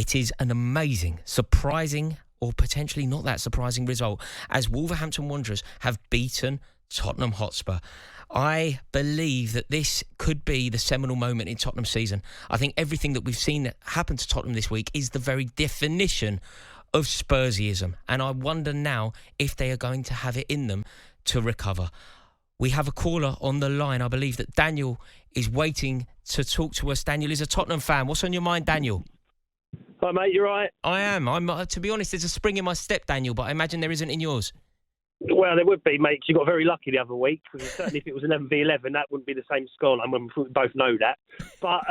It is an amazing, surprising, or potentially not that surprising result as Wolverhampton Wanderers have beaten Tottenham Hotspur. I believe that this could be the seminal moment in Tottenham's season. I think everything that we've seen happen to Tottenham this week is the very definition of Spursism, and I wonder now if they are going to have it in them to recover. We have a caller on the line. I believe that Daniel is waiting to talk to us. Daniel is a Tottenham fan. What's on your mind, Daniel? Hi, mate. You right? I am. To be honest, there's a spring in my step, Daniel, but I imagine there isn't in yours. Well, there would be, mate, 'cause you got very lucky the other week. Certainly if it was 11v11, that wouldn't be the same scoreline. We both know that. But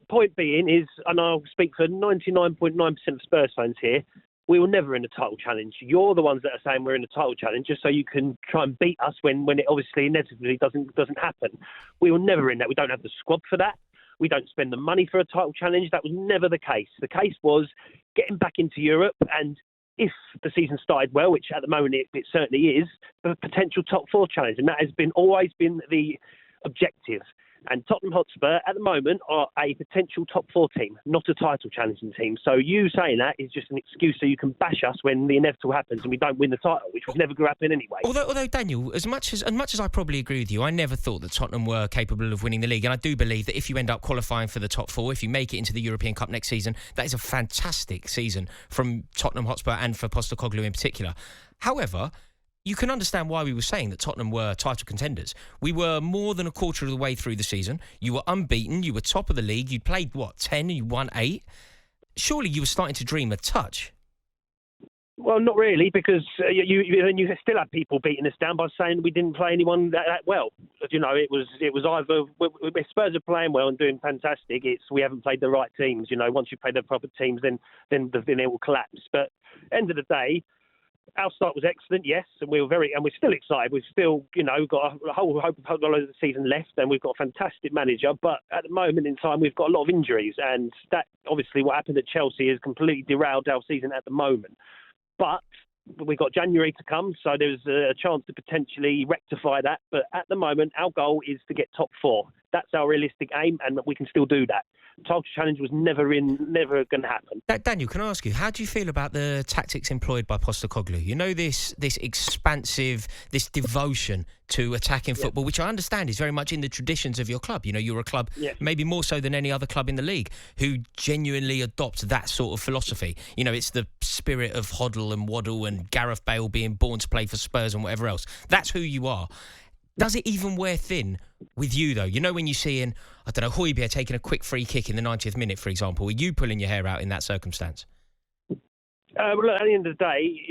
point being is, and I'll speak for 99.9% of Spurs fans here, we were never in a title challenge. You're the ones that are saying we're in a title challenge just so you can try and beat us when it obviously inevitably doesn't happen. We were never in that. We don't have the squad for that. We don't spend the money for a title challenge. That was never the case. The case was getting back into Europe, and if the season started well, which at the moment it certainly is, a potential top four challenge. And that has always been the objective. And Tottenham Hotspur, at the moment, are a potential top four team, not a title challenging team. So you saying that is just an excuse so you can bash us when the inevitable happens and we don't win the title, which was never going to happen anyway. Although Daniel, as much as I probably agree with you, I never thought that Tottenham were capable of winning the league. And I do believe that if you end up qualifying for the top four, if you make it into the European Cup next season, that is a fantastic season from Tottenham Hotspur and for Postecoglou in particular. However, you can understand why we were saying that Tottenham were title contenders. We were more than a quarter of the way through the season. You were unbeaten. You were top of the league. You'd played, 10 and you won 8. Surely you were starting to dream a touch. Well, not really, because you still had people beating us down by saying we didn't play anyone that well. You know, it was either if Spurs are playing well and doing fantastic, we haven't played the right teams. You know, once you play the proper teams, then it will collapse. But end of the day, our start was excellent, yes, and we're still excited. We've still, got a whole hope of the season left, and we've got a fantastic manager. But at the moment in time, we've got a lot of injuries, and that obviously what happened at Chelsea has completely derailed our season at the moment. But we've got January to come, so there's a chance to potentially rectify that. But at the moment, our goal is to get top four. That's our realistic aim, and we can still do that. Title challenge was never going to happen. Daniel, can I ask you, how do you feel about the tactics employed by Postecoglou? You know, this expansive, this devotion to attacking football, which I understand is very much in the traditions of your club. You know, you're a club, maybe more so than any other club in the league, who genuinely adopt that sort of philosophy. You know, it's the spirit of Hoddle and Waddle and Gareth Bale being born to play for Spurs and whatever else. That's who you are. Does it even wear thin with you, though? You know, when you see Højbjerg taking a quick free kick in the 90th minute, for example, are you pulling your hair out in that circumstance? Well, look, at the end of the day,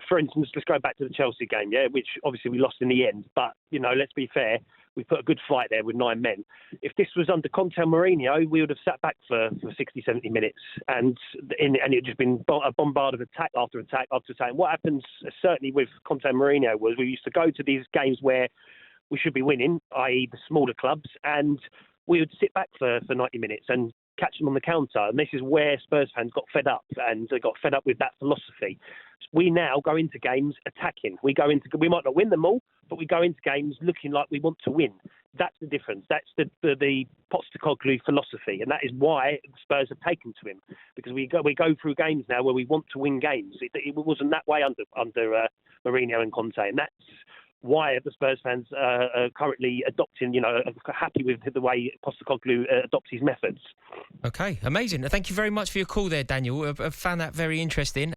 for instance, let's go back to the Chelsea game, which obviously we lost in the end. But, let's be fair, we put a good fight there with 9 men. If this was under Conte and Mourinho, we would have sat back for 60, 70 minutes and it had just been a bombard of attack after attack after attack. And what happens, certainly with Conte and Mourinho, was we used to go to these games where we should be winning, i.e. the smaller clubs, and we would sit back for 90 minutes and catch them on the counter. And this is where Spurs fans got fed up, and they got fed up with that philosophy. We now go into games attacking. We might not win them all, but we go into games looking like we want to win. That's the difference. That's the Postecoglou philosophy, and that is why Spurs have taken to him, because we go through games now where we want to win games. It wasn't that way under Mourinho and Conte, and that's why the Spurs fans are currently adopting, happy with the way Postecoglou adopts his methods. Okay, amazing. Thank you very much for your call there, Daniel. I found that very interesting.